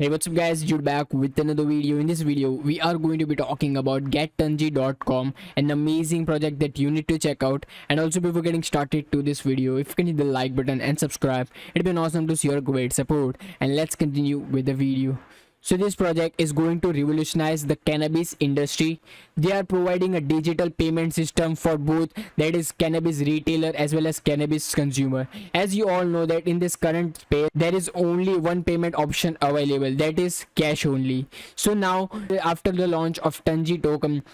Hey, what's up guys, Jude back with another video. In this video we are going to be talking about gettunji.com, an amazing project that you need to check out. And also, before getting started to this video, if you can hit the like button and subscribe, it'd be awesome to see your great support. And let's continue with the video. So this project is going to revolutionize the cannabis industry. They are providing a digital payment system for both, that is cannabis retailer as well as cannabis consumer. As you all know that in this current space there is only one payment option available, that is cash only. So now after the launch of Tunji token,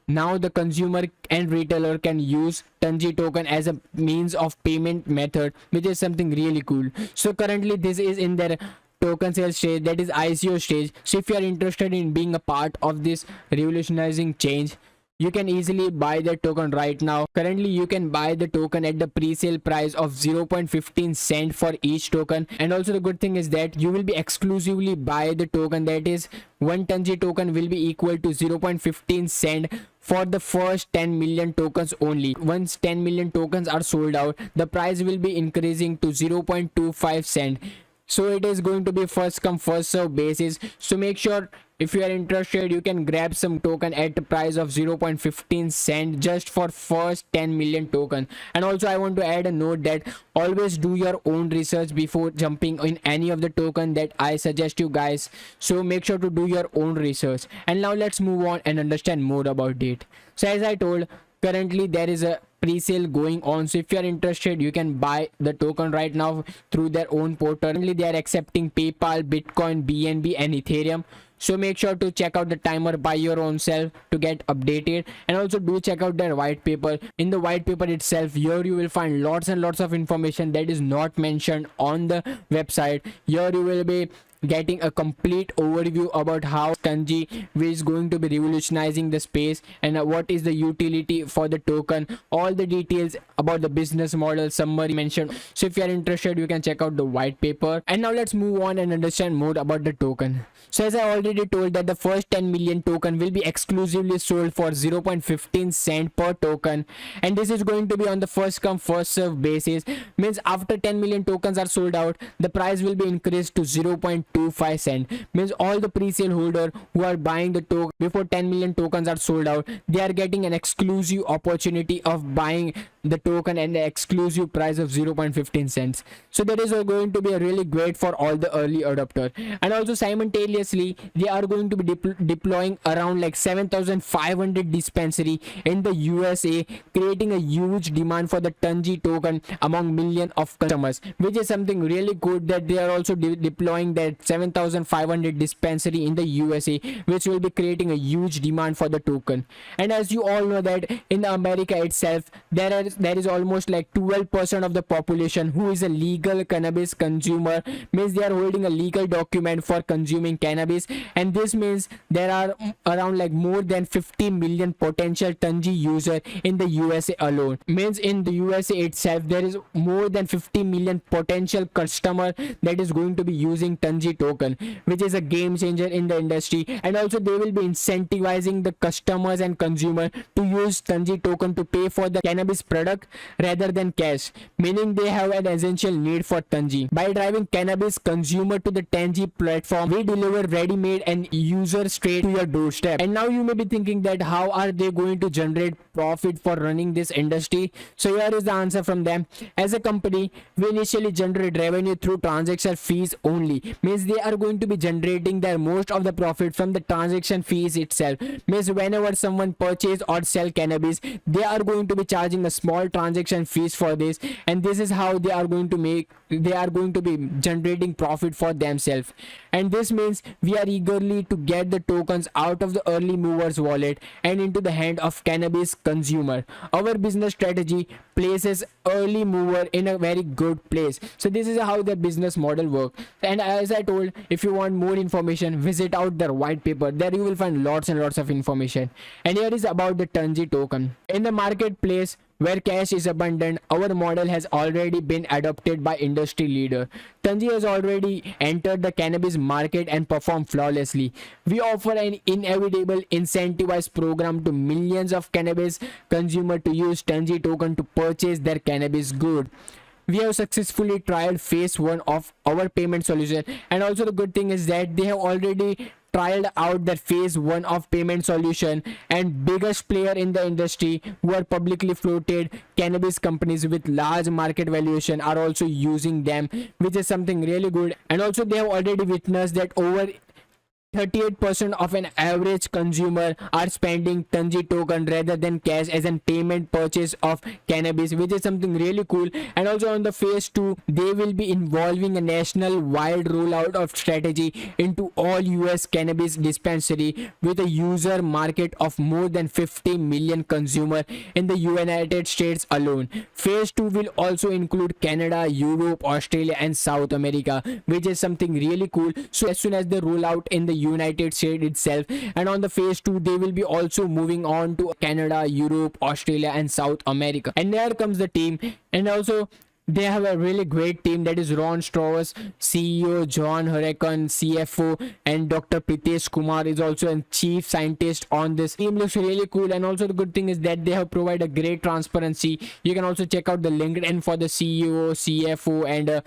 now the consumer and retailer can use Tunji token as a means of payment method, which is something really cool. So currently this is in their token sale stage, that is ICO stage. So if you are interested in being a part of this revolutionizing change, you can easily buy the token right now. Currently you can buy the token at the pre-sale price of 0.15 cent for each token. And also the good thing is that you will be exclusively buy the token, that is one Tunji token will be equal to 0.15 cent for the first 10 million tokens only. Once 10 million tokens are sold out, the price will be increasing to 0.25 cent. So it is going to be first come first serve basis. So make sure if you are interested, you can grab some token at the price of 0.15 cent just for first 10 million token. And also I want to add a note that always do your own research before jumping in any of the token that I suggest you guys. So make sure to do your own research. And now let's move on and understand more about it. So as I told, currently there is a pre-sale going on. So if you are interested, you can buy the token right now through their own portal. Currently they are accepting PayPal, Bitcoin, BNB and Ethereum. So make sure to check out the timer by your own self to get updated. And also do check out their white paper. In the white paper itself, here you will find lots and lots of information that is not mentioned on the website. Here you will be getting a complete overview about how Tunji is going to be revolutionizing the space and what is the utility for the token, all the details about the business model summary mentioned. So if you are interested, you can check out the white paper. And now let's move on and understand more about the token. So as I already told that the first 10 million token will be exclusively sold for 0.15 cent per token, and this is going to be on the first come first serve basis. Means after 10 million tokens are sold out, the price will be increased to 0.25 cent. Means all the pre-sale holder who are buying the token before 10 million tokens are sold out, they are getting an exclusive opportunity of buying the token and the exclusive price of 0.15 cents. So that is going to be really great for all the early adopter. And also simultaneously they are going to be deploying around like 7,500 dispensary in the USA, creating a huge demand for the Tunji token among millions of customers, which is something really good that they are also deploying that 7,500 dispensary in the USA, which will be creating a huge demand for the token. And as you all know that in America itself, there is almost like 12% of the population who is a legal cannabis consumer. Means they are holding a legal document for consuming cannabis, and this means there are around like more than 50 million potential Tunji user in the USA alone. Means in the USA itself there is more than 50 million potential customer that is going to be using Tunji token, which is a game changer in the industry. And also they will be incentivizing the customers and consumer to use Tunji token to pay for the cannabis product rather than cash, meaning they have an essential need for Tunji. By driving cannabis consumer to the Tunji platform, we deliver ready-made and user straight to your doorstep. And now you may be thinking that how are they going to generate profit for running this industry? So here is the answer from them. As a company, we initially generate revenue through transaction fees only. Means they are going to be generating their most of the profit from the transaction fees itself. Means whenever someone purchase or sell cannabis, they are going to be charging a small transaction fees for this, and this is how they are going to be generating profit for themselves. And this means we are eagerly to get the tokens out of the early movers wallet and into the hand of cannabis consumer. Our business strategy places early mover in a very good place. So this is how the business model works. And as I told, if you want more information, visit out their white paper. There you will find lots and lots of information. And here is about the Tunji token. In the marketplace where cash is abundant, our model has already been adopted by industry leader. Tunji has already entered the cannabis market and performed flawlessly. We offer an inevitable incentivized program to millions of cannabis consumers to use Tunji token to purchase their cannabis good. we have successfully tried phase 1 of our payment solution. And also the good thing is that they have already trialed out that phase 1 of payment solution, and biggest player in the industry who are publicly floated cannabis companies with large market valuation are also using them, which is something really good. And also they have already witnessed that over 38% of an average consumer are spending Tanji token rather than cash as a payment purchase of cannabis, which is something really cool. And also on the phase 2, they will be involving a national wide rollout of strategy into all US cannabis dispensary with a user market of more than 50 million consumer in the United States alone. Phase 2 will also include Canada, Europe, Australia and South America, which is something really cool. So as soon as they roll out in the United States itself, and on the phase 2 they will be also moving on to Canada, Europe, Australia and South America. And there comes the team, and also they have a really great team, that is Ron Strauss, CEO, John Huracan, CFO, and Dr. Pritesh Kumar is also a chief scientist on this. Team looks really cool. And also the good thing is that they have provided a great transparency. You can also check out the LinkedIn for the CEO, CFO and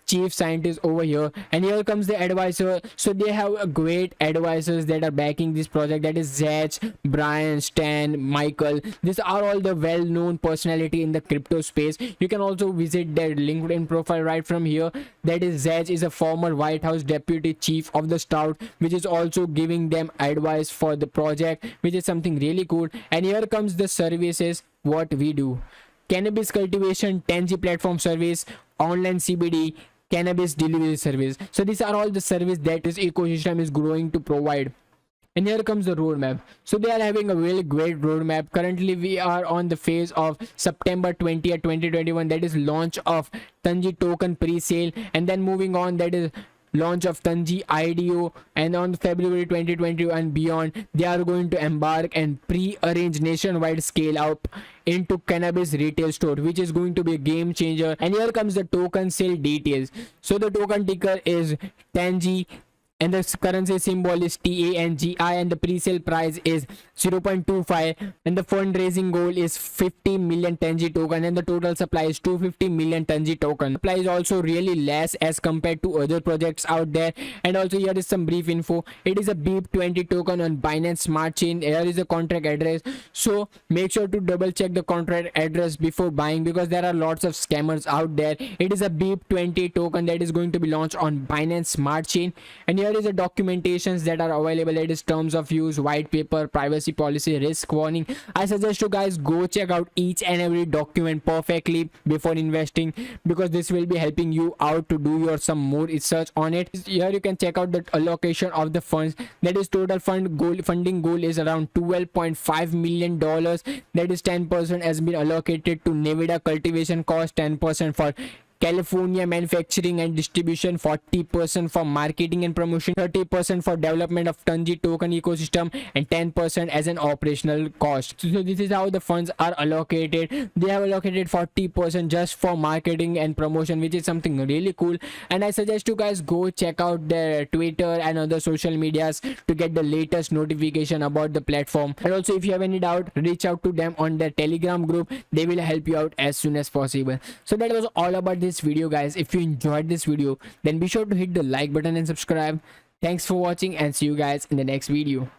chief scientist over here. And here comes the advisor. So they have a great advisors that are backing this project, that is Zach, Brian, Stan, Michael. These are all the well-known personality in the crypto space. You can also visit their LinkedIn profile right from here. That is Zach is a former White House deputy chief of the Stout, which is also giving them advice for the project, which is something really cool. And here comes the services what we do: cannabis cultivation, Tanji platform service, online CBD, cannabis delivery service. So these are all the service that this ecosystem is growing to provide. And here comes the roadmap. So they are having a really great roadmap. Currently we are on the phase of September 20th 2021, that is launch of Tanji token pre-sale, and then moving on, that is launch of Tanji IDO, and on February 2020 and beyond they are going to embark and pre-arrange nationwide scale up into cannabis retail store, which is going to be a game changer. And here comes the token sale details. So the token ticker is Tanji and the currency symbol is TANGI, and the pre-sale price is 0.25, and the fundraising goal is 50 million Tanji token, and the total supply is 250 million Tanji token. Supply is also really less as compared to other projects out there. And also here is some brief info. It is a BEP20 token on Binance Smart Chain. Here is the contract address, so make sure to double check the contract address before buying, because there are lots of scammers out there. It is a BEP20 token that is going to be launched on Binance Smart Chain. And here is the documentations that are available. It is terms of use, white paper, privacy policy, risk warning. I suggest you guys go check out each and every document perfectly before investing, because this will be helping you out to do your some more research on it. Here you can check out the allocation of the funds. That is total funding goal is around $12.5 million. That is 10% has been allocated to Nevada cultivation cost, 10% for California manufacturing and distribution, 40% for marketing and promotion, 30% for development of Tanji token ecosystem, and 10% as an operational cost. So this is how the funds are allocated. They have allocated 40% just for marketing and promotion, which is something really cool. And I suggest you guys go check out their Twitter and other social medias to get the latest notification about the platform. And also if you have any doubt, reach out to them on their Telegram group. They will help you out as soon as possible. So that was all about this video, guys. If you enjoyed this video, then be sure to hit the like button and subscribe. Thanks for watching, and see you guys in the next video.